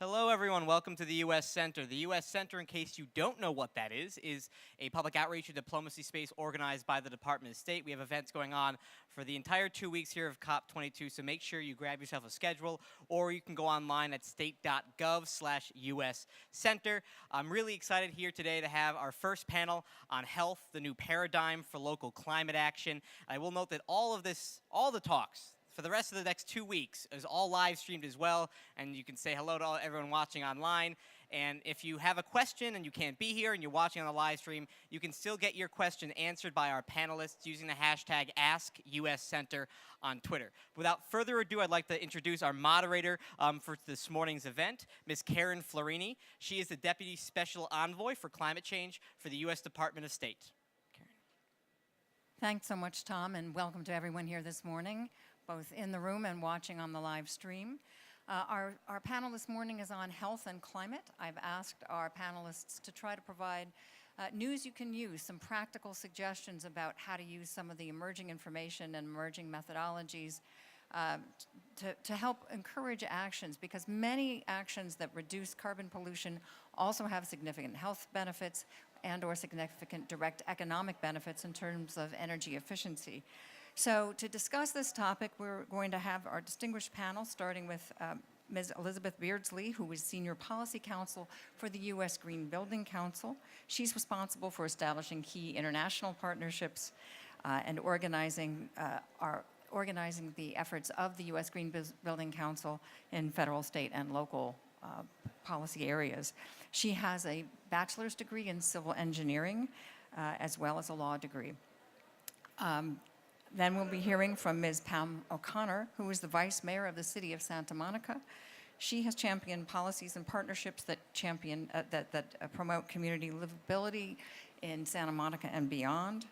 Hello, everyone. Welcome to the U.S. Center. The U.S. Center, in case you don't know what that is a public outreach and diplomacy space organized by the Department of State. We have events going on for the entire 2 weeks here of COP22, so make sure you grab yourself a schedule, or you can go online at state.gov/US Center. I'm really excited here today to have our first panel on health, the new paradigm for local climate action. I will note that all the talks, for the rest of the next 2 weeks is all live streamed as well, and you can say hello to everyone watching online. And if you have a question and you can't be here and you're watching on the live stream, you can still get your question answered by our panelists using the hashtag AskUSCenter on Twitter. Without further ado, I'd like to introduce our moderator for this morning's event, Ms. Karen Florini. She is the Deputy Special Envoy for Climate Change for the U.S. Department of State. Karen. Thanks so much, Tom, and welcome to everyone here this morning, both in the room and watching on the live stream. Our panel this morning is on health and climate. I've asked our panelists to try to provide news you can use, some practical suggestions about how to use some of the emerging information and emerging methodologies to help encourage actions, because many actions that reduce carbon pollution also have significant health benefits and/or significant direct economic benefits in terms of energy efficiency. So to discuss this topic, we're going to have our distinguished panel, starting with Ms. Elizabeth Beardsley, who is Senior Policy Counsel for the U.S. Green Building Council. She's responsible for establishing key international partnerships and organizing the efforts of the U.S. Green Building Council in federal, state, and local policy areas. She has a bachelor's degree in civil engineering as well as a law degree. Then we'll be hearing from Ms. Pam OConnor, who is the Vice Mayor of the City of Santa Monica. She has championed policies and partnerships that promote community livability in Santa Monica and beyond.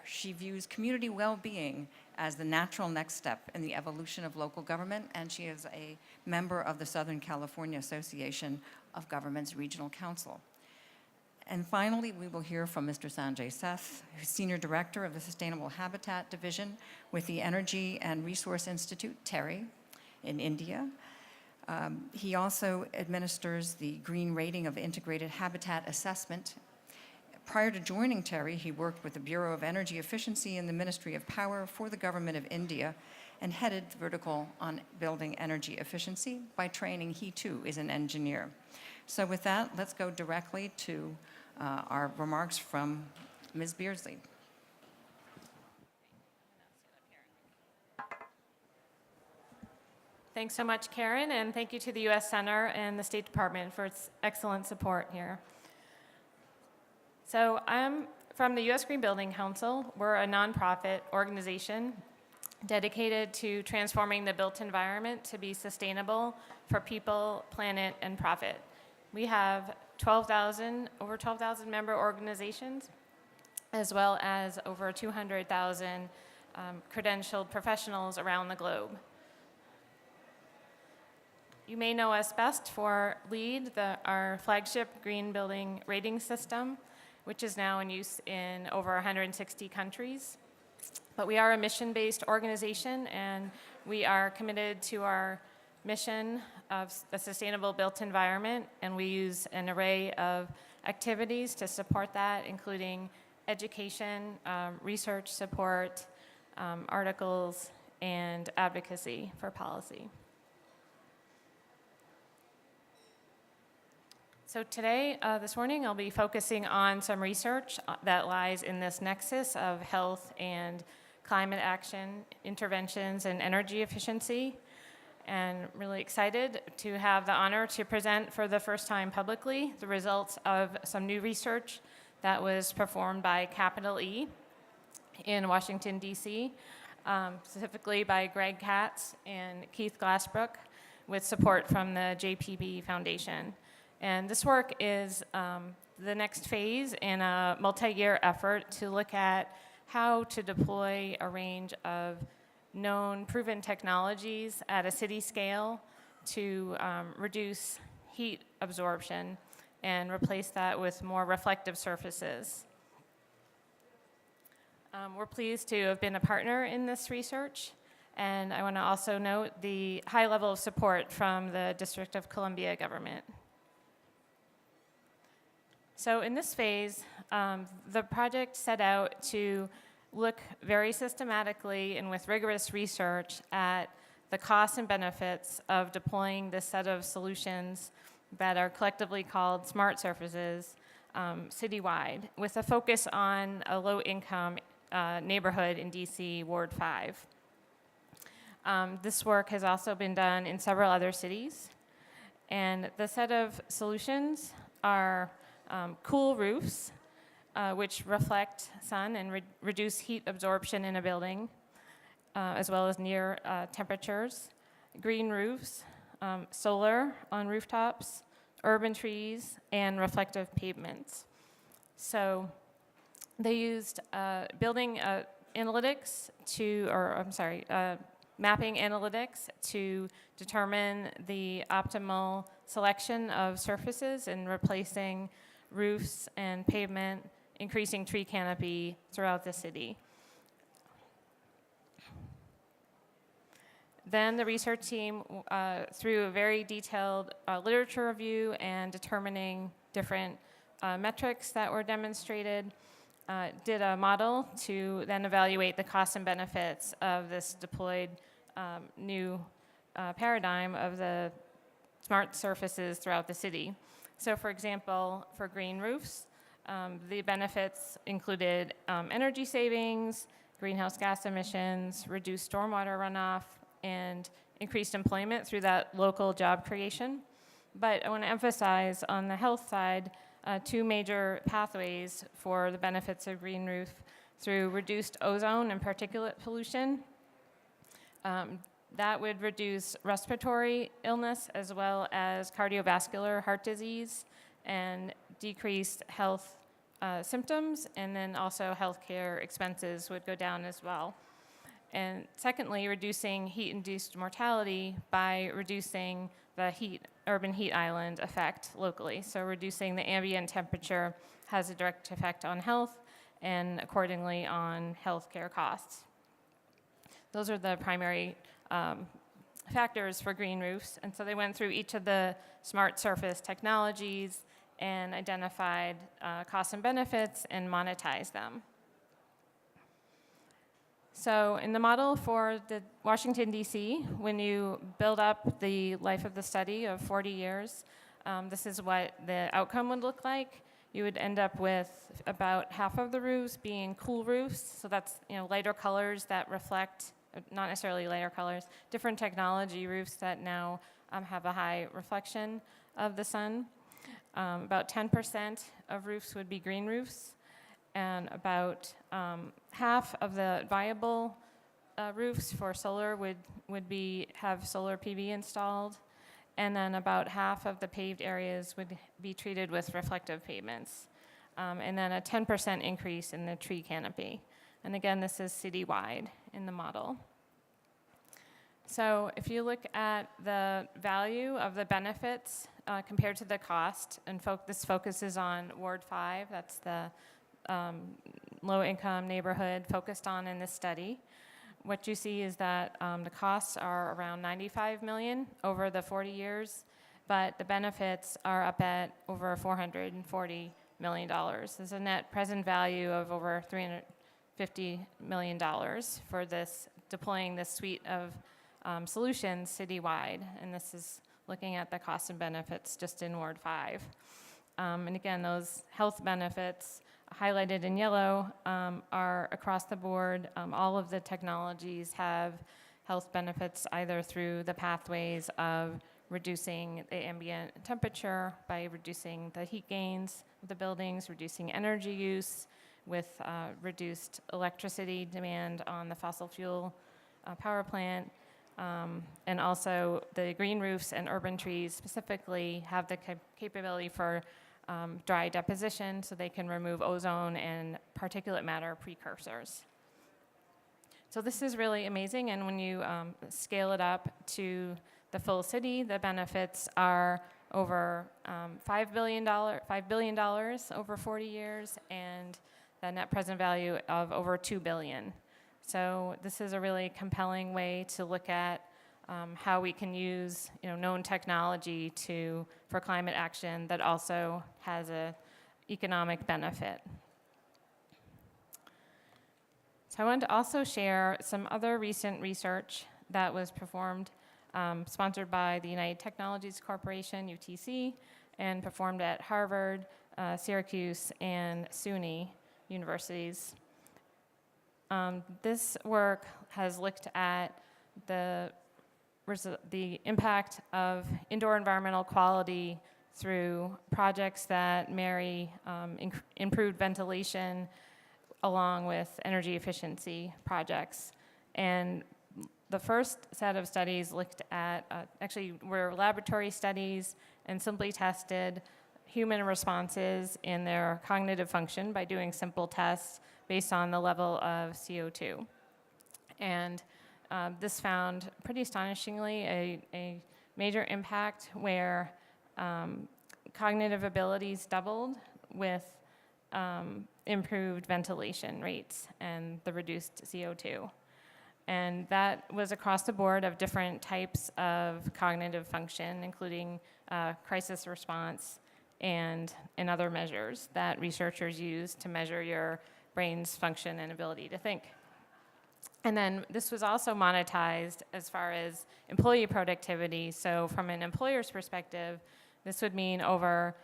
She views community well-being as the natural next step in the evolution of local government, and she is a member of the Southern California Association of Governments Regional Council. And finally, we will hear from Mr. Sanjay Seth, who's Senior Director of the Sustainable Habitat Division with the Energy and Resource Institute, TERI, in India. He also administers the Green Rating of Integrated Habitat Assessment. Prior to joining TERI, he worked with the Bureau of Energy Efficiency in the Ministry of Power for the Government of India and headed the vertical on building energy efficiency. By training, he too is an engineer. So with that, let's go directly to our remarks from Ms. Beardsley. Thanks so much, Karen, and thank you to the U.S. Center and the State Department for its excellent support here. So I'm from the U.S. Green Building Council. We're a nonprofit organization dedicated to transforming the built environment to be sustainable for people, planet, and profit. We have over 12,000 member organizations, as well as over 200,000 credentialed professionals around the globe. You may know us best for LEED, our flagship green building rating system, which is now in use in over 160 countries. But we are a mission-based organization, and we are committed to our mission of a sustainable built environment, and we use an array of activities to support that, including education, research support, articles, and advocacy for policy. So today, this morning, I'll be focusing on some research that lies in this nexus of health and climate action, interventions, and energy efficiency. And really excited to have the honor to present for the first time publicly the results of some new research that was performed by CapitalE in Washington, D.C., specifically by Greg Katz and Keith Glassbrook, with support from the JPB Foundation. And this work is the next phase in a multi-year effort to look at how to deploy a range of known proven technologies at a city scale to reduce heat absorption and replace that with more reflective surfaces. We're pleased to have been a partner in this research, And I want to also note the high level of support from the District of Columbia government. So in this phase, the project set out to look very systematically and with rigorous research at the costs and benefits of deploying this set of solutions that are collectively called smart surfaces citywide, with a focus on a low-income neighborhood in DC, Ward 5. This work has also been done in several other cities, and the set of solutions are cool roofs, which reflect sun and reduce heat absorption in a building, as well as near temperatures, green roofs, solar on rooftops, urban trees, and reflective pavements. So they used building analytics mapping analytics to determine the optimal selection of surfaces and replacing roofs and pavement, increasing tree canopy throughout the city. Then the research team, through a very detailed literature review and determining different metrics that were demonstrated, did a model to then evaluate the costs and benefits of this deployed new paradigm of the smart surfaces throughout the city. So for example, for green roofs, the benefits included energy savings, greenhouse gas emissions, reduced stormwater runoff, and increased employment through that local job creation. But I want to emphasize on the health side, two major pathways for the benefits of green roof through reduced ozone and particulate pollution. That would reduce respiratory illness as well as cardiovascular heart disease and decreased health symptoms, and then also healthcare expenses would go down as well. And secondly, reducing heat-induced mortality by reducing the urban heat island effect locally. So reducing the ambient temperature has a direct effect on health and accordingly on healthcare costs. Those are the primary factors for green roofs. And so they went through each of the smart surface technologies and identified costs and benefits and monetized them. So in the model for the Washington, D.C., when you build up the life of the study of 40 years, this is what the outcome would look like. You would end up with about half of the roofs being cool roofs. So that's lighter colors that reflect, not necessarily lighter colors, different technology roofs that now have a high reflection of the sun. About 10% of roofs would be green roofs, and about half of the viable roofs for solar would have solar PV installed, and then about half of the paved areas would be treated with reflective pavements, and then a 10% increase in the tree canopy. And again, this is citywide in the model. So if you look at the value of the benefits compared to the cost, and this focuses on Ward 5, that's the low-income neighborhood focused on in this study. What you see is that the costs are around $95 million over the 40 years, but the benefits are up at over $440 million. There's a net present value of over $350 million for this, deploying this suite of solutions citywide, and this is looking at the costs and benefits just in Ward 5. And again, those health benefits highlighted in yellow are across the board. All of the technologies have health benefits either through the pathways of reducing the ambient temperature by reducing the heat gains of the buildings, reducing energy use with reduced electricity demand on the fossil fuel power plant. And also the green roofs and urban trees specifically have the capability for dry deposition, so they can remove ozone and particulate matter precursors. So this is really amazing, and when you scale it up to the full city, the benefits are over $5 billion over 40 years, and the net present value of over $2 billion. So this is a really compelling way to look at how we can use known technology for climate action that also has a economic benefit. So I wanted to also share some other recent research that was performed, sponsored by the United Technologies Corporation, UTC, and performed at Harvard, Syracuse, and SUNY universities. This work has looked at the impact of indoor environmental quality through projects that marry improved ventilation along with energy efficiency projects. And the first set of studies looked at, actually were laboratory studies and simply tested human responses in their cognitive function by doing simple tests based on the level of CO2. And this found, pretty astonishingly, a major impact where cognitive abilities doubled with improved ventilation rates and the reduced CO2. And that was across the board of different types of cognitive function, including crisis response and other measures that researchers use to measure your brain's function and ability to think. And then this was also monetized as far as employee productivity. So from an employer's perspective, this would mean over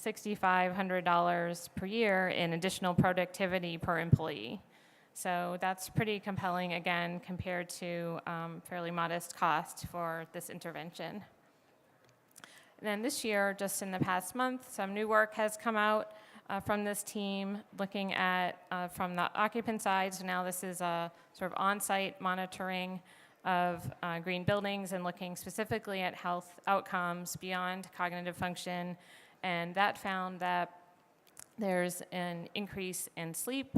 $6,500 per year in additional productivity per employee. So that's pretty compelling, again, compared to fairly modest cost for this intervention. And then this year, just in the past month, some new work has come out from this team looking at, from the occupant side, so now this is a sort of on-site monitoring of green buildings and looking specifically at health outcomes beyond cognitive function. And that found that there's an increase in sleep.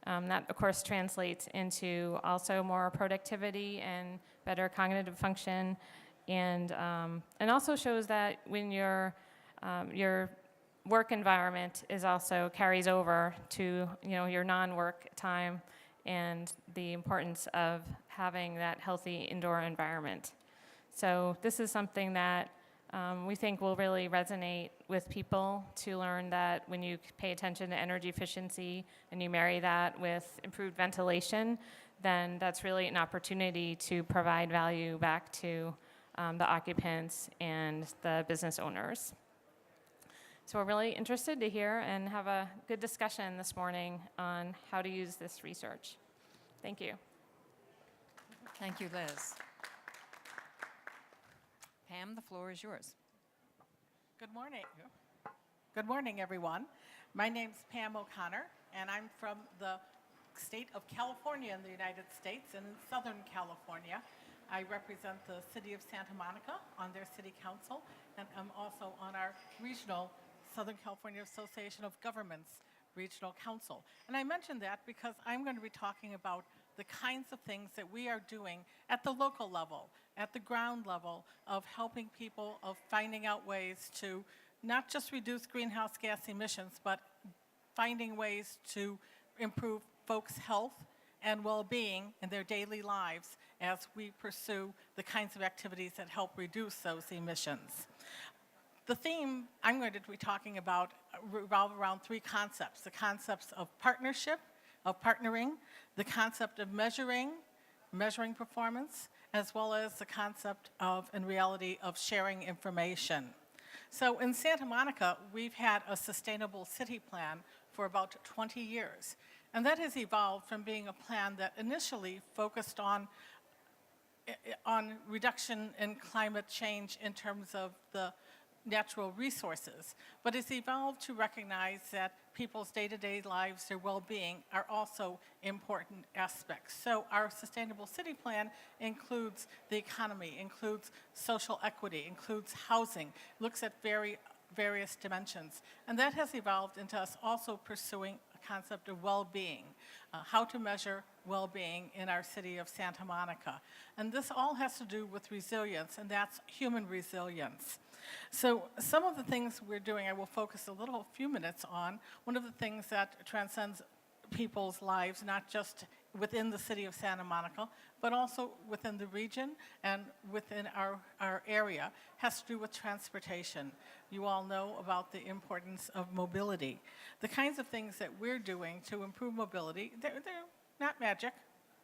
That, of course, translates into also more productivity and better cognitive function, and also shows that when your work environment is also carries over to your non-work time, and the importance of having that healthy indoor environment. So this is something that we think will really resonate with people, to learn that when you pay attention to energy efficiency and you marry that with improved ventilation, then that's really an opportunity to provide value back to the occupants and the business owners. So we're really interested to hear and have a good discussion this morning on how to use this research. Thank you. Thank you, Liz. Pam, the floor is yours. Good morning. Good morning, everyone. My name's Pam OConnor, and I'm from the state of California in the United States, and in Southern California. I represent the city of Santa Monica on their city council, and I'm also on our regional Southern California Association of Governments Regional Council. And I mention that because I'm going to be talking about the kinds of things that we are doing at the local level, at the ground level, of helping people, of finding out ways to not just reduce greenhouse gas emissions, but finding ways to improve folks' health and well-being in their daily lives as we pursue the kinds of activities that help reduce those emissions. The theme I'm going to be talking about revolve around three concepts: the concepts of partnership, of partnering, the concept of measuring performance, as well as the concept of, in reality, of sharing information. So in Santa Monica, we've had a sustainable city plan for about 20 years. And that has evolved from being a plan that initially focused on reduction in climate change in terms of the natural resources, but it's evolved to recognize that people's day-to-day lives, their well-being, are also important aspects. So our sustainable city plan includes the economy, includes social equity, includes housing, looks at various dimensions. And that has evolved into us also pursuing a concept of well-being, how to measure well-being in our city of Santa Monica. And this all has to do with resilience, and that's human resilience. So some of the things we're doing, I will focus a few minutes on. One of the things that transcends people's lives, not just within the city of Santa Monica, but also within the region and within our area, has to do with transportation. You all know about the importance of mobility. The kinds of things that we're doing to improve mobility, they're not magic.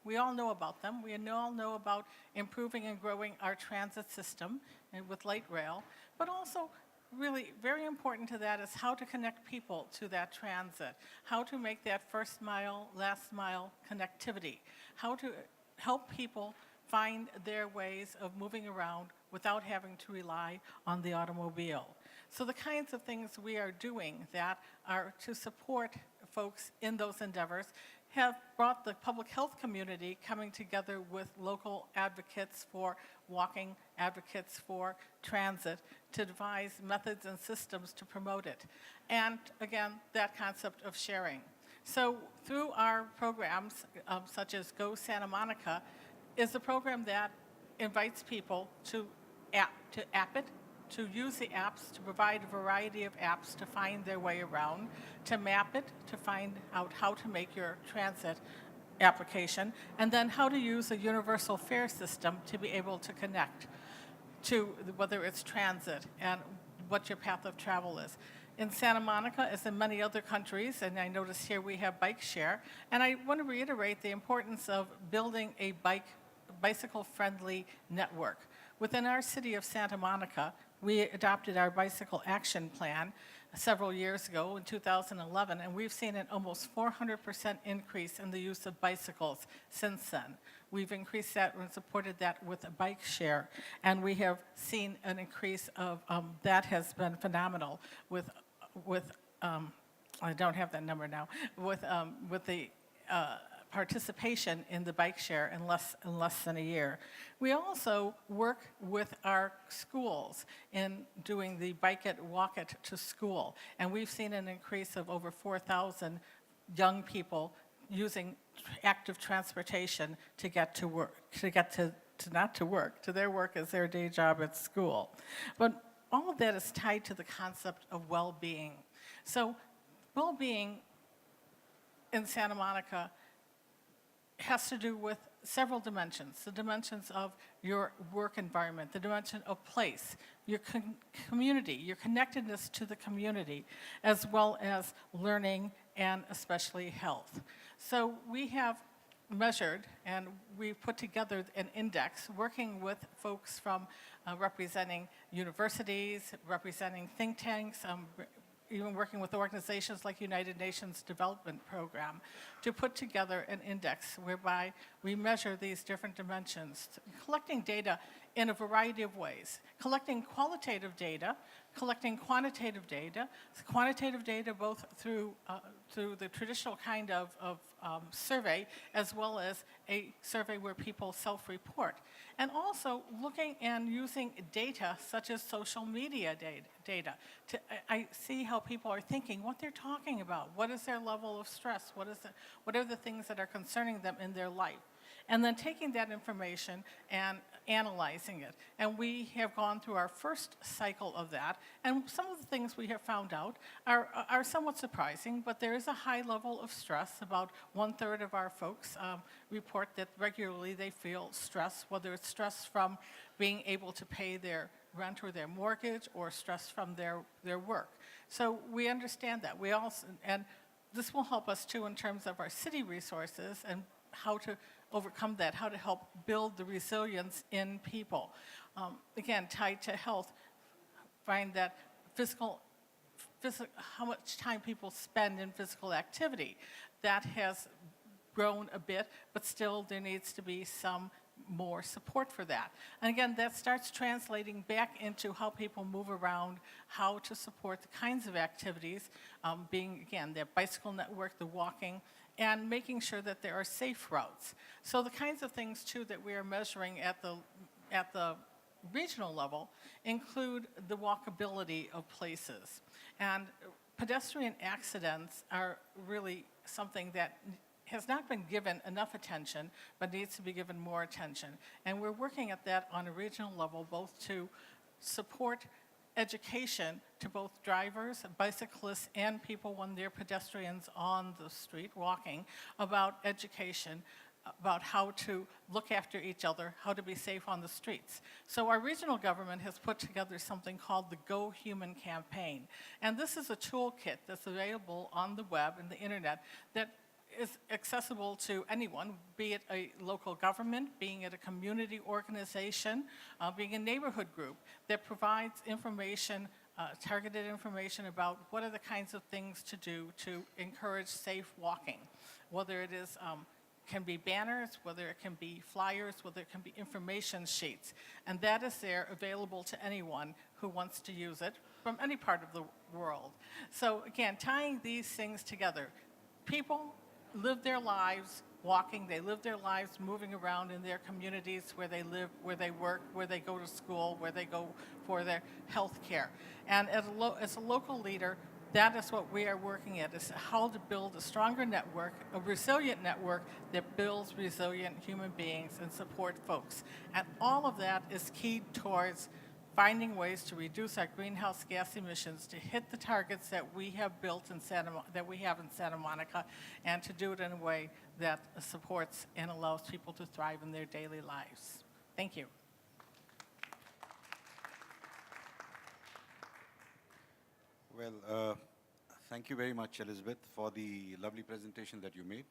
We all know about them. We all know about improving and growing our transit system and with light rail, but also really very important to that is how to connect people to that transit, how to make that first mile, last mile connectivity, how to help people find their ways of moving around without having to rely on the automobile. So the kinds of things we are doing that are to support folks in those endeavors have brought the public health community coming together with local advocates for walking, advocates for transit, to devise methods and systems to promote it. And again, that concept of sharing. So through our programs, such as Go Santa Monica, is a program that invites people to app it, to use the apps, to provide a variety of apps to find their way around, to map it, to find out how to make your transit application, and then how to use a universal fare system to be able to connect to whether it's transit and what your path of travel is. In Santa Monica, as in many other countries, and I notice here we have bike share, and I want to reiterate the importance of building a bicycle-friendly network. Within our city of Santa Monica, we adopted our bicycle action plan several years ago in 2011, and we've seen an almost 400% increase in the use of bicycles since then. We've increased that and supported that with a bike share, and we have seen an increase of, that has been phenomenal with I don't have that number now, with the participation in the bike share in less than a year. We also work with our schools in doing the bike it, walk it to school, and we've seen an increase of over 4,000 young people using active transportation to get to work, not to work, to their work as their day job at school. But all of that is tied to the concept of well-being. So well-being in Santa Monica has to do with several dimensions. The dimensions of your work environment, the dimension of place, your community, your connectedness to the community, as well as learning and especially health. So we have measured and we put together an index working with folks from representing universities, representing think tanks, even working with organizations like United Nations Development Program to put together an index whereby we measure these different dimensions, collecting data in a variety of ways, collecting qualitative data, collecting quantitative data both through the traditional kind of survey as well as a survey where people self-report. And also looking and using data such as social media data. I see how people are thinking, what they're talking about, what is their level of stress, what are the things that are concerning them in their life. And then taking that information and analyzing it. And we have gone through our first cycle of that, and some of the things we have found out are somewhat surprising, but there is a high level of stress. About 1/3 of our folks report that regularly they feel stress, whether it's stress from being able to pay their rent or their mortgage, or stress from their work. So we understand that. We also, and this will help us too in terms of our city resources and how to overcome that, how to help build the resilience in people. Again, tied to health, find that how much time people spend in physical activity. That has grown a bit, but still there needs to be some more support for that. And again, that starts translating back into how people move around, how to support the kinds of activities, being, again, their bicycle network, the walking, and making sure that there are safe routes. So the kinds of things, too, that we are measuring at the regional level include the walkability of places. And pedestrian accidents are really something that has not been given enough attention, but needs to be given more attention. And we're working at that on a regional level, both to support education to both drivers, bicyclists, and people when they're pedestrians on the street walking about education, about how to look after each other, how to be safe on the streets. So our regional government has put together something called the Go Human campaign. And this is a toolkit that's available on the web and the internet that is accessible to anyone, be it a local government, being it a community organization, being a neighborhood group that provides information, targeted information about what are the kinds of things to do to encourage safe walking, whether it is can be banners, whether it can be flyers, whether it can be information sheets. And that is there available to anyone who wants to use it from any part of the world. So again, tying these things together, people live their lives walking, they live their lives moving around in their communities where they live, where they work, where they go to school, where they go for their health care. And as a local leader, that is what we are working at, is how to build a stronger network, a resilient network that builds resilient human beings and support folks. And all of that is keyed towards finding ways to reduce our greenhouse gas emissions, to hit the targets that we have built in Santa Monica, and to do it in a way that supports and allows people to thrive in their daily lives. Thank you. Well, thank you very much, Elizabeth, for the lovely presentation that you made.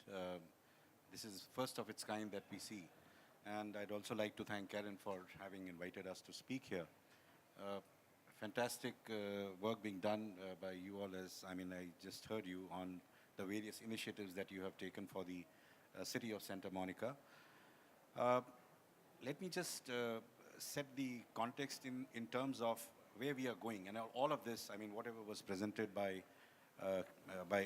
This is first of its kind that we see. And I'd also like to thank Karen for having invited us to speak here. Fantastic work being done by you all, I just heard you on the various initiatives that you have taken for the city of Santa Monica. Let me just set the context in terms of where we are going. And all of this, whatever was presented by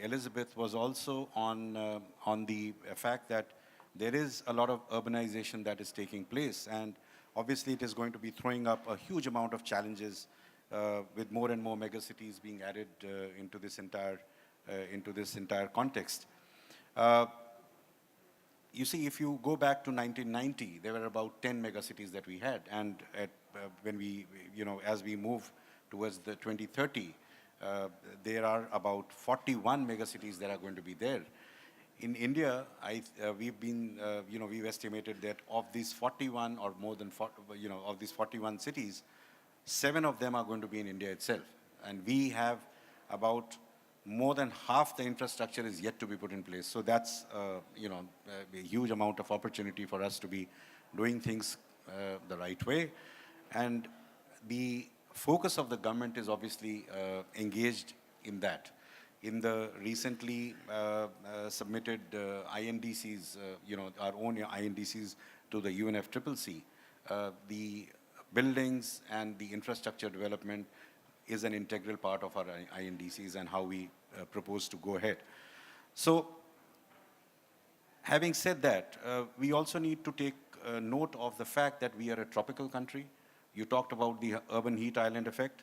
Elizabeth was also on the fact that there is a lot of urbanization that is taking place. And obviously, it is going to be throwing up a huge amount of challenges with more and more megacities being added into this entire context. You see, if you go back to 1990, there were about 10 megacities that we had, and when we, as we move towards the 2030, there are about 41 megacities that are going to be there. In India, we've estimated that of these 41 or more than 40, of these 41 cities, 7 of them are going to be in India itself. And we have about more than half the infrastructure is yet to be put in place. So that's, a huge amount of opportunity for us to be doing things the right way. And the focus of the government is obviously engaged in that. In the recently submitted INDCs, our own INDCs to the UNFCCC, the buildings and the infrastructure development is an integral part of our INDCs and how we propose to go ahead. So, having said that, we also need to take note of the fact that we are a tropical country. You talked about the urban heat island effect.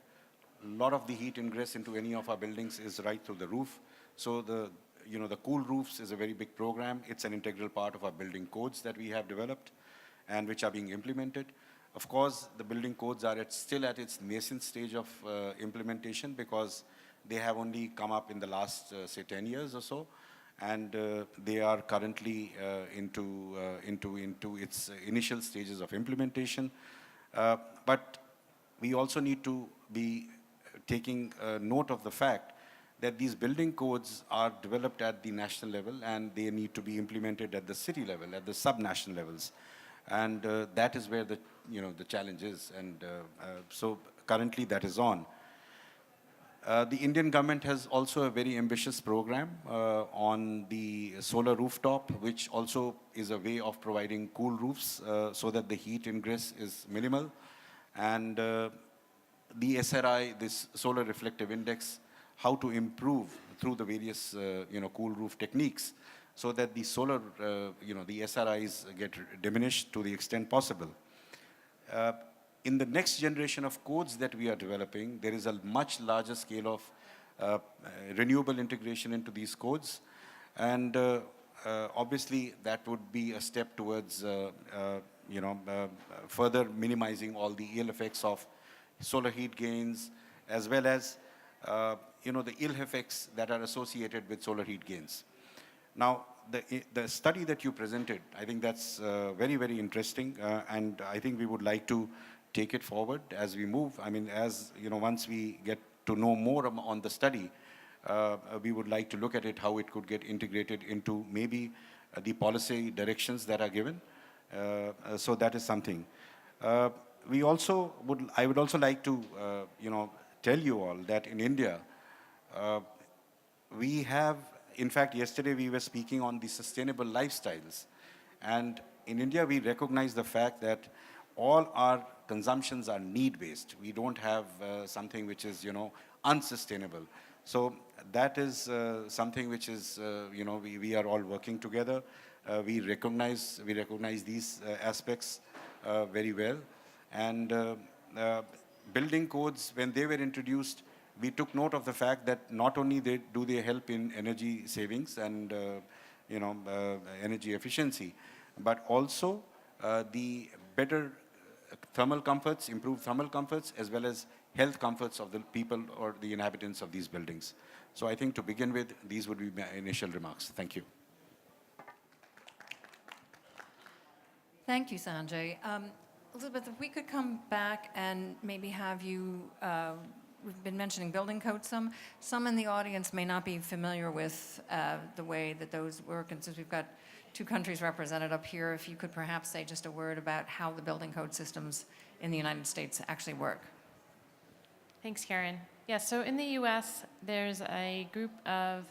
A lot of the heat ingress into any of our buildings is right through the roof. So the cool roofs is a very big program. It's an integral part of our building codes that we have developed and which are being implemented. Of course, the building codes are still at its nascent stage of implementation because they have only come up in the last, say, 10 years or so. And they are currently into its initial stages of implementation. But we also need to be taking note of the fact that these building codes are developed at the national level and they need to be implemented at the city level, at the sub-national levels. And that is where the challenge is. And so currently that is on. The Indian government has also a very ambitious program on the solar rooftop, which also is a way of providing cool roofs so that the heat ingress is minimal. And the SRI, this solar reflective index, how to improve through the various cool roof techniques so that the solar, the SRIs get diminished to the extent possible. In the next generation of codes that we are developing, there is a much larger scale of renewable integration into these codes. And obviously, that would be a step towards further minimizing all the ill effects of solar heat gains, as well as the ill effects that are associated with solar heat gains. Now, the study that you presented, I think that's very, very interesting, and I think we would like to take it forward as we move. I mean, once we get to know more on the study, we would like to look at it, how it could get integrated into maybe the policy directions that are given. So that is something. I would also like to, tell you all that in India, we have, in fact, yesterday we were speaking on the sustainable lifestyles. And in India, we recognize the fact that all our consumptions are need-based. We don't have something which is, unsustainable. So that is something which is, we are all working together. We recognize these aspects very well. And building codes, when they were introduced, we took note of the fact that not only do they help in energy savings and energy efficiency, but also the better thermal comforts, improved thermal comforts, as well as health comforts of the people or the inhabitants of these buildings. So I think to begin with, these would be my initial remarks. Thank you. Thank you, Sanjay. Elizabeth, if we could come back and maybe have you, we've been mentioning building codes some. Some in the audience may not be familiar with the way that those work, and since we've got 2 countries represented up here, if you could perhaps say just a word about how the building code systems in the United States actually work. Thanks, Karen. Yeah, so in the US, there's a group of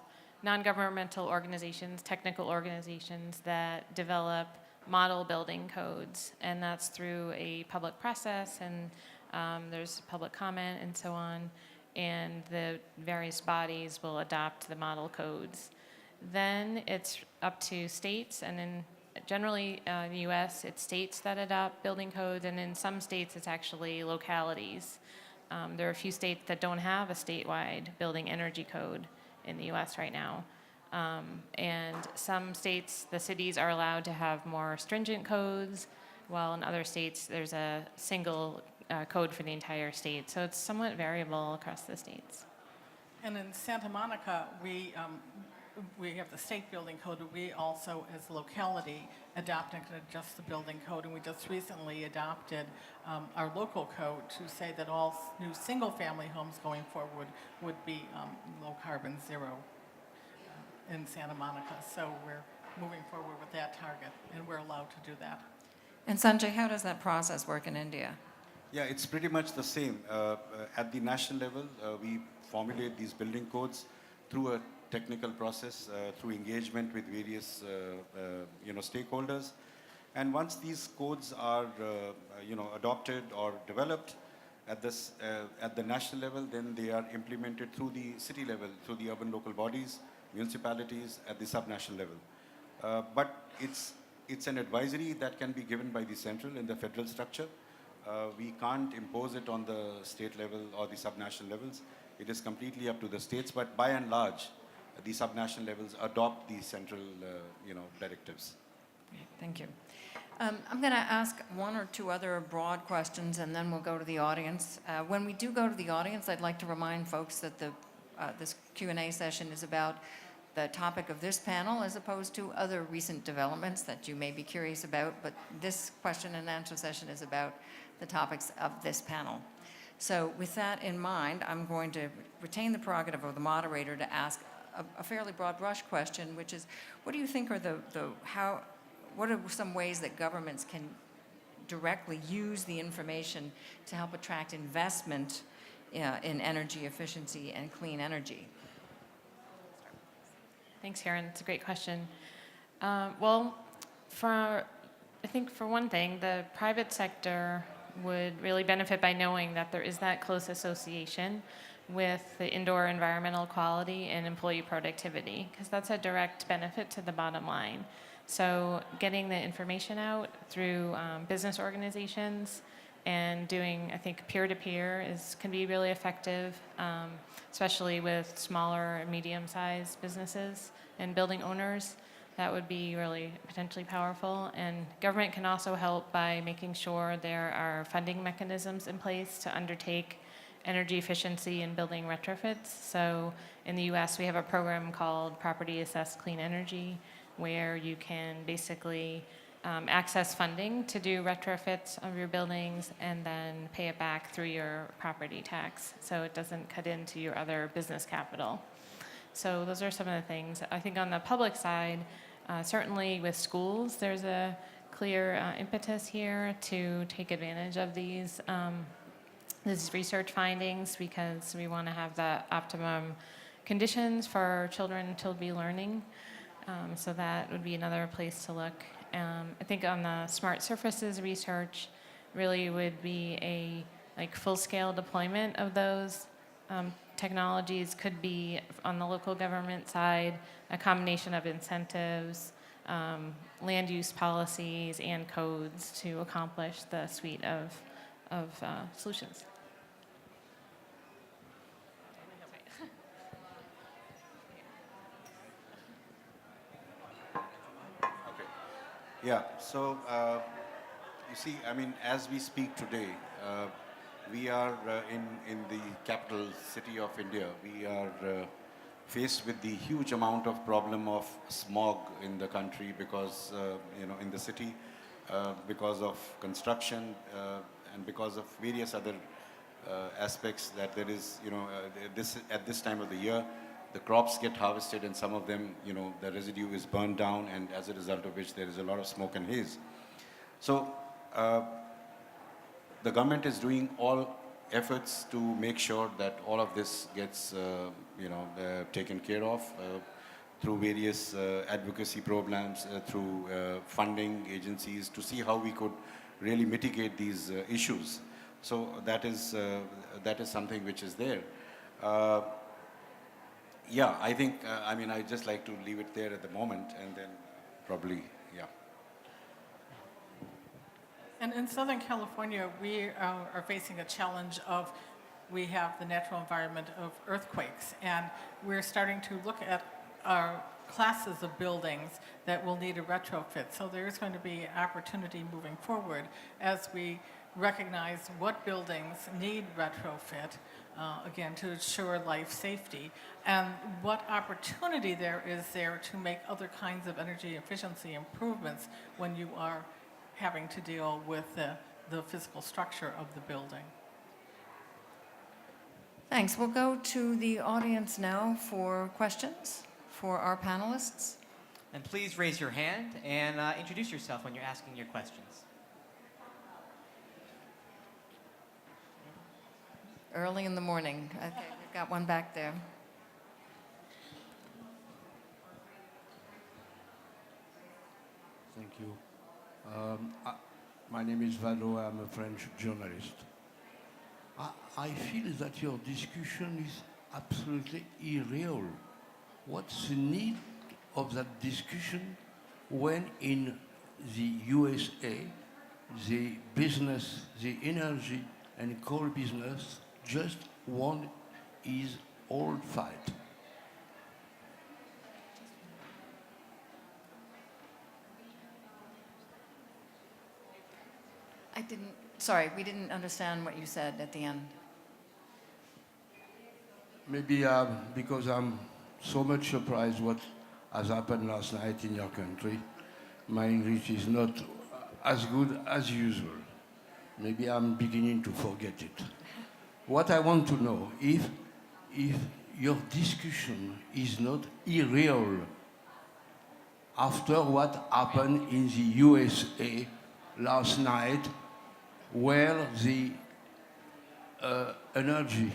non-governmental organizations, technical organizations that develop model building codes, and that's through a public process, and there's public comment and so on, and the various bodies will adopt the model codes. Then it's up to states, and in generally in the US, it's states that adopt building codes, and in some states, it's actually localities. There are a few states that don't have a statewide building energy code in the US right now. And some states, the cities are allowed to have more stringent codes, while in other states, there's a single code for the entire state. So it's somewhat variable across the states. And in Santa Monica, we have the state building code, but we also, as a locality, adopt and can adjust the building code. And we just recently adopted our local code to say that all new single-family homes going forward would be low carbon, zero in Santa Monica. So we're moving forward with that target, and we're allowed to do that. And Sanjay, how does that process work in India? Yeah, it's pretty much the same. At the national level, we formulate these building codes through a technical process, through engagement with various stakeholders. And once these codes are adopted or developed at the national level, then they are implemented through the city level, through the urban local bodies, municipalities at the subnational level. But it's an advisory that can be given by the central in the federal structure. We can't impose it on the state level or the subnational levels. It is completely up to the states, but by and large, the subnational levels adopt the central directives. Thank you. I'm going to ask 1 or 2 other broad questions, and then we'll go to the audience. When we do go to the audience, I'd like to remind folks that this Q&A session is about the topic of this panel as opposed to other recent developments that you may be curious about, but this question and answer session is about the topics of this panel. So with that in mind, I'm going to retain the prerogative of the moderator to ask a fairly broad brush question, which is, what do you think are what are some ways that governments can directly use the information to help attract investment in energy efficiency and clean energy? Thanks, Karen. It's a great question. Well, I think for one thing, the private sector would really benefit by knowing that there is that close association with the indoor environmental quality and employee productivity, because that's a direct benefit to the bottom line. So getting the information out through business organizations and doing, I think, peer-to-peer can be really effective, especially with smaller and medium-sized businesses and building owners. That would be really potentially powerful. And government can also help by making sure there are funding mechanisms in place to undertake energy efficiency and building retrofits. So in the US, we have a program called Property Assessed Clean Energy, where you can basically access funding to do retrofits of your buildings and then pay it back through your property tax, so it doesn't cut into your other business capital. So those are some of the things. I think on the public side, certainly with schools, there's a clear impetus here to take advantage of these research findings, because we want to have the optimum conditions for our children to be learning. So that would be another place to look. I think on the smart surfaces research really would be a full-scale deployment of those technologies. Could be on the local government side, a combination of incentives, land use policies, and codes to accomplish the suite of solutions. Yeah, so you see, I mean, as we speak today, we are in the capital city of India. We are faced with the huge amount of problem of smog in the country because, in the city, because of construction and because of various other aspects that there is, at this time of the year, the crops get harvested and some of them, the residue is burned down, and as a result of which there is a lot of smoke and haze. So the government is doing all efforts to make sure that all of this gets, taken care of through various advocacy programs, through funding agencies, to see how we could really mitigate these issues. So that is something which is there. Yeah, I think, I'd just like to leave it there at the moment, and then probably, yeah. And in Southern California, we are facing a challenge of, we have the natural environment of earthquakes, and we're starting to look at our classes of buildings that will need a retrofit. So there's going to be opportunity moving forward as we recognize what buildings need retrofit, again, to ensure life safety, and what opportunity there is there to make other kinds of energy efficiency improvements when you are having to deal with the physical structure of the building. Thanks. We'll go to the audience now for questions for our panelists. And please raise your hand and introduce yourself when you're asking your questions. Early in the morning. Okay, we've got one back there. Thank you. My name is Vado. I'm a French journalist. I feel that your discussion is absolutely irreal. What's the need of that discussion when in the USA, the business, the energy and coal business, just one is old fight? Sorry, we didn't understand what you said at the end. Maybe because I'm so much surprised what has happened last night in your country. My English is not as good as usual. Maybe I'm beginning to forget it. What I want to know, if your discussion is not irreal after what happened in the USA last night, where the energy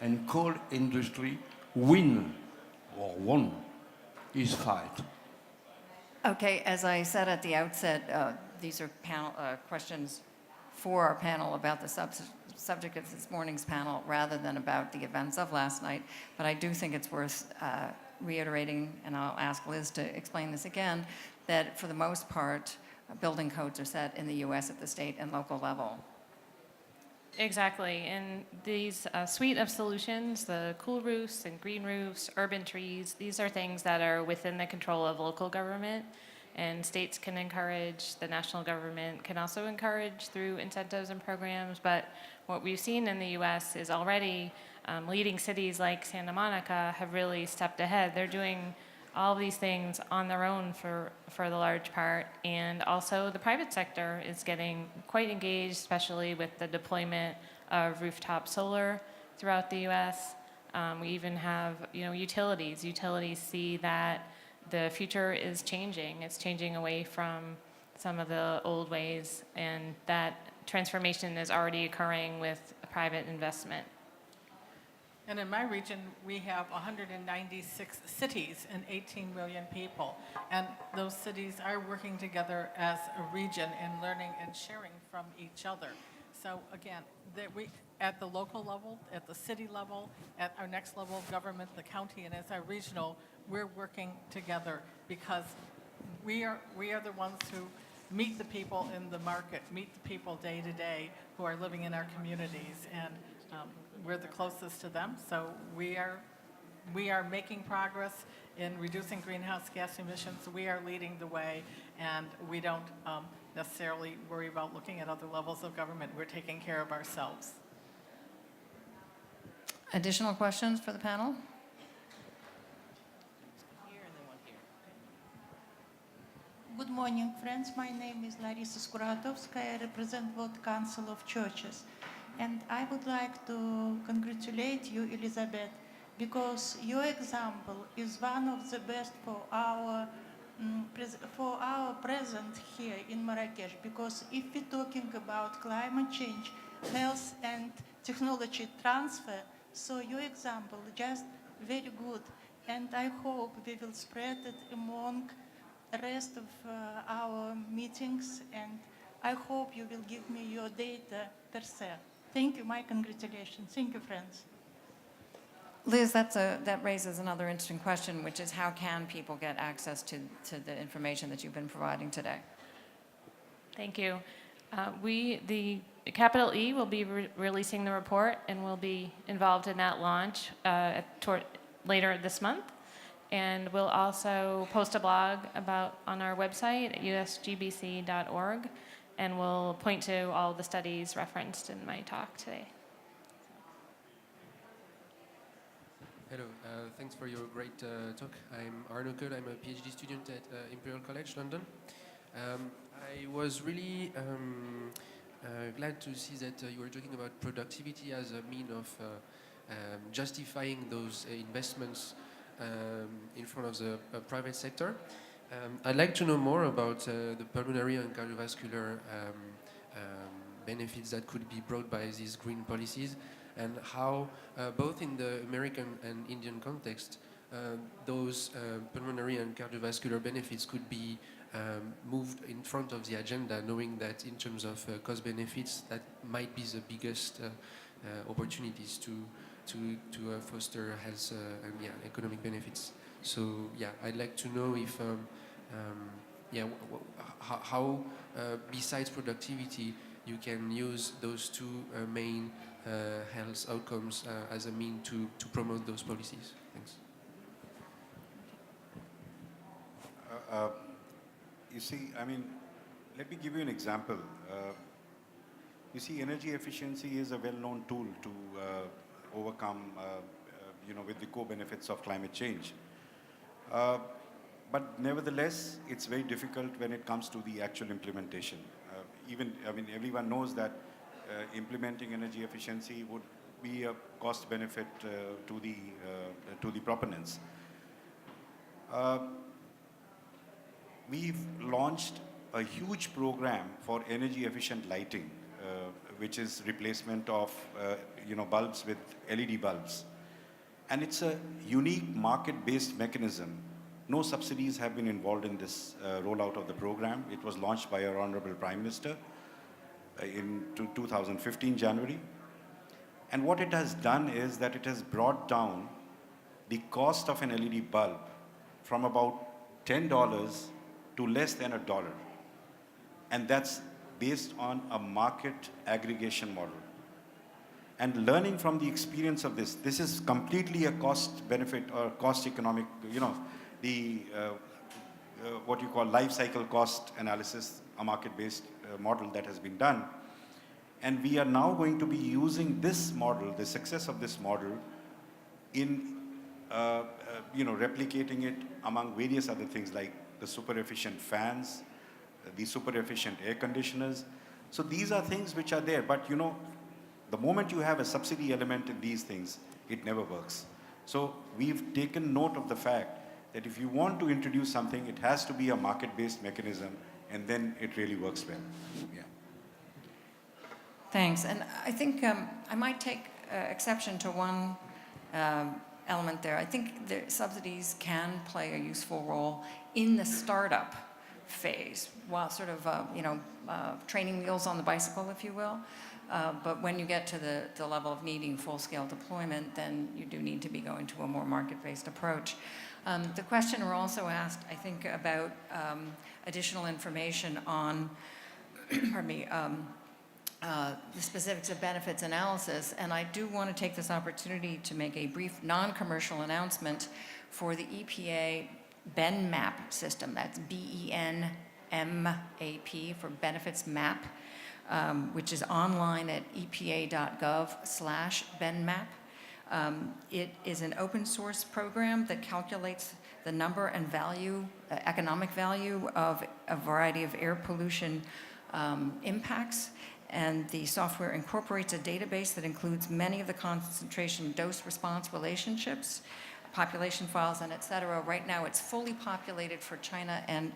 and coal industry won his fight. Okay, as I said at the outset, these are questions for our panel about the subject of this morning's panel rather than about the events of last night. But I do think it's worth reiterating, and I'll ask Liz to explain this again, that for the most part, building codes are set in the U.S. at the state and local level. Exactly, and these suite of solutions, the cool roofs and green roofs, urban trees, these are things that are within the control of local government, And states can encourage, the national government can also encourage through incentives and programs. But what we've seen in the US is already leading cities like Santa Monica have really stepped ahead. They're doing all of these things on their own for the large part. And also the private sector is getting quite engaged, especially with the deployment of rooftop solar throughout the US. We even have, utilities. Utilities see that the future is changing. It's changing away from some of the old ways, and that transformation is already occurring with private investment. And in my region, we have 196 cities and 18 million people. And those cities are working together as a region and learning and sharing from each other. So again, at the local level, at the city level, at our next level of government, the county, and as our regional, we're working together because we are the ones who meet the people in the market, meet the people day to day who are living in our communities, and we're the closest to them. So we are making progress in reducing greenhouse gas emissions. We are leading the way, and we don't necessarily worry about looking at other levels of government. We're taking care of ourselves. Additional questions for the panel? Good morning, friends. My name is Larisa Skuratovskaya. I represent World Council of Churches. And I would like to congratulate you, Elizabeth, because your example is one of the best for our present here in Marrakesh. Because if we're talking about climate change, health, and technology transfer, so your example is just very good. And I hope we will spread it among the rest of our meetings, and I hope you will give me your data per se. Thank you, my congratulations. Thank you, friends. Liz, that raises another interesting question, which is how can people get access to the information that you've been providing today? Thank you. The CapitalE will be releasing the report, and we'll be involved in that launch later this month. And we'll also post a blog on our website at usgbc.org, and we'll point to all the studies referenced in my talk today. Hello, thanks for your great talk. I'm Arno Kohl, I'm a PhD student at Imperial College London. I was really glad to see that you were talking about productivity as a mean of justifying those investments in front of the private sector. I'd like to know more about the pulmonary and cardiovascular benefits that could be brought by these green policies, and how, both in the American and Indian context, those pulmonary and cardiovascular benefits could be moved in front of the agenda, knowing that in terms of cost benefits, that might be the biggest opportunities to foster health and economic benefits. So I'd like to know if how besides productivity you can use those two main health outcomes as a mean to promote those policies. Thanks. You see, I mean, let me give you an example. You see, energy efficiency is a well-known tool to overcome, with the co-benefits of climate change. But nevertheless, it's very difficult when it comes to the actual implementation. Everyone knows that implementing energy efficiency would be a cost benefit to the proponents. We've launched a huge program for energy efficient lighting, which is replacement of bulbs with LED bulbs. And it's a unique market-based mechanism. No subsidies have been involved in this rollout of the program. It was launched by our Honorable Prime Minister in 2015 January. And what it has done is that it has brought down the cost of an LED bulb from about $10 to less than $1. And that's based on a market aggregation model. And learning from the experience of this is completely a cost benefit or cost economic, the what you call life cycle cost analysis, a market-based model that has been done. And we are now going to be using this model, the success of this model, in replicating it among various other things like the super efficient fans, the super efficient air conditioners. So these are things which are there, but the moment you have a subsidy element in these things, it never works. So we've taken note of the fact that if you want to introduce something, it has to be a market-based mechanism, and then it really works well. Yeah. Thanks. And I think I might take exception to one element there. I think the subsidies can play a useful role in the startup phase, while sort of, training wheels on the bicycle, if you will. But when you get to the level of needing full-scale deployment, then you do need to be going to a more market-based approach. The questioner also asked, I think, about additional information on, pardon me, the specifics of benefits analysis, and I do want to take this opportunity to make a brief non-commercial announcement for the EPA BenMap system. That's BenMap for Benefits Map, which is online at epa.gov/BenMap. It is an open source program that calculates the number and value, economic value of a variety of air pollution impacts. And the software incorporates a database that includes many of the concentration dose-response relationships, population files, and et cetera. Right now, it's fully populated for China and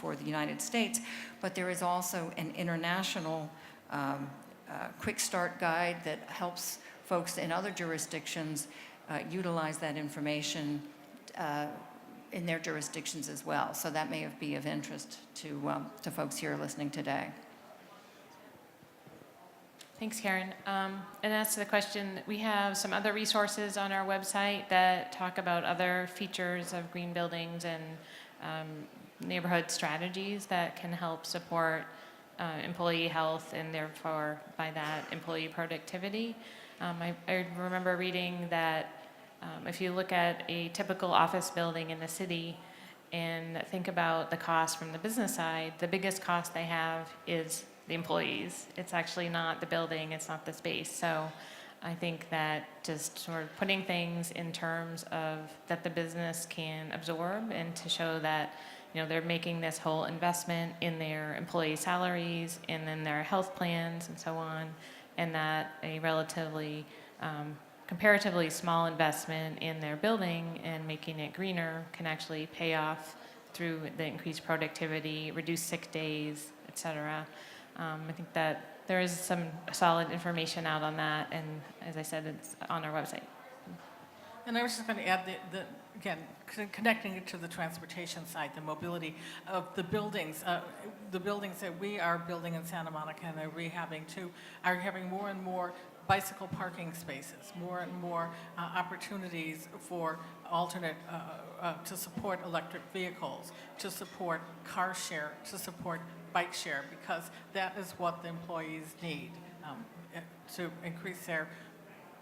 for the United States, but there is also an international quick start guide that helps folks in other jurisdictions utilize that information in their jurisdictions as well. So that may be of interest to folks here listening today. Thanks, Karen. And as to the question, we have some other resources on our website that talk about other features of green buildings and neighborhood strategies that can help support employee health and therefore, by that, employee productivity. I remember reading that if you look at a typical office building in the city and think about the cost from the business side, the biggest cost they have is the employees. It's actually not the building, it's not the space. So I think that just sort of putting things in terms of that the business can absorb and to show that they're making this whole investment in their employee salaries and in their health plans and so on, and that a relatively comparatively small investment in their building and making it greener can actually pay off through the increased productivity, reduced sick days, et cetera. I think that there is some solid information out on that, and as I said, it's on our website. And I was just going to add, again, connecting it to the transportation side, the mobility of the buildings that we are building in Santa Monica and are rehabbing too, are having more and more bicycle parking spaces, more and more opportunities for alternate, to support electric vehicles, to support car share, to support bike share, because that is what the employees need to increase their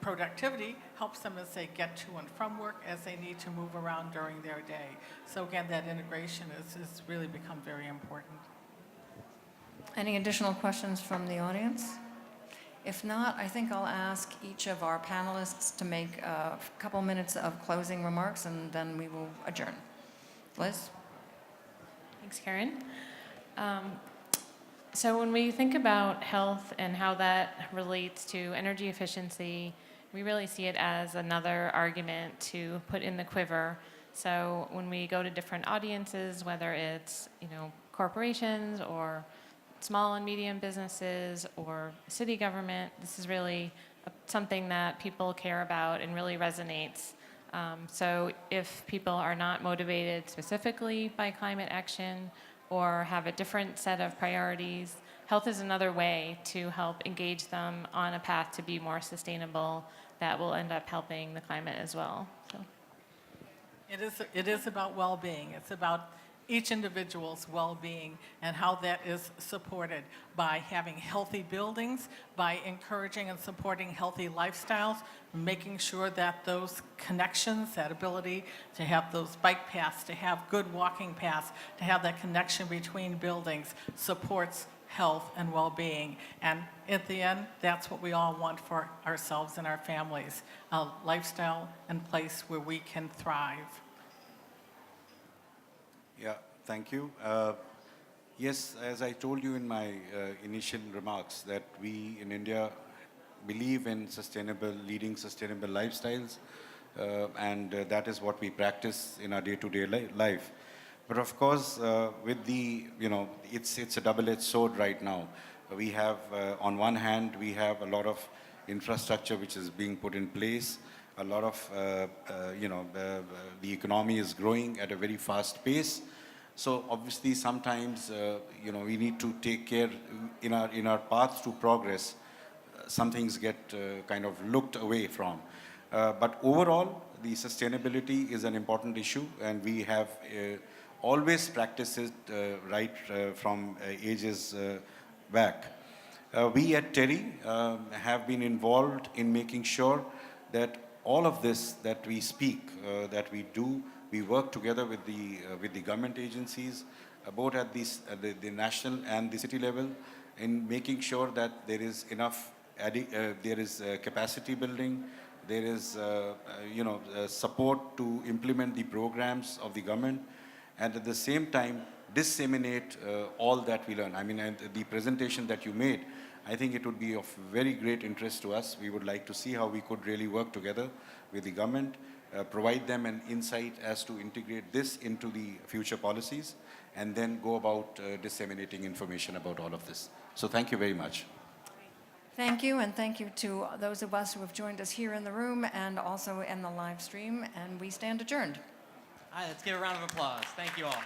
productivity, helps them as they get to and from work, as they need to move around during their day. So again, that integration has really become very important. Any additional questions from the audience? If not, I think I'll ask each of our panelists to make a couple minutes of closing remarks, and then we will adjourn. Liz? Thanks, Karen. So when we think about health and how that relates to energy efficiency, we really see it as another argument to put in the quiver. So when we go to different audiences, whether it's corporations or small and medium businesses or city government, this is really something that people care about and really resonates. So if people are not motivated specifically by climate action or have a different set of priorities, health is another way to help engage them on a path to be more sustainable that will end up helping the climate as well. So. It is about well-being. It's about each individual's well-being and how that is supported by having healthy buildings, by encouraging and supporting healthy lifestyles, making sure that those connections, that ability to have those bike paths, to have good walking paths, to have that connection between buildings supports health and well-being. And at the end, that's what we all want for ourselves and our families, a lifestyle and place where we can thrive. Yeah, thank you. Yes, as I told you in my initial remarks, that we in India believe in leading sustainable lifestyles, and that is what we practice in our day-to-day life. But of course, with the, it's a double-edged sword right now. We have, on one hand, we have a lot of infrastructure which is being put in place. A lot of, the economy is growing at a very fast pace. So obviously, sometimes, we need to take care in our path to progress. Some things get kind of looked away from. But overall, the sustainability is an important issue, and we have always practiced it right from ages back. We at TERI have been involved in making sure that all of this that we speak, that we do, we work together with the government agencies, both at the national and the city level, in making sure that there is enough, there is capacity building, there is support to implement the programs of the government, and at the same time disseminate all that we learn. I mean, and the presentation that you made, I think it would be of very great interest to us. We would like to see how we could really work together with the government, provide them an insight as to integrate this into the future policies, and then go about disseminating information about all of this. So thank you very much. Thank you, and thank you to those of us who have joined us here in the room and also in the live stream, and we stand adjourned. All right, let's give a round of applause. Thank you all.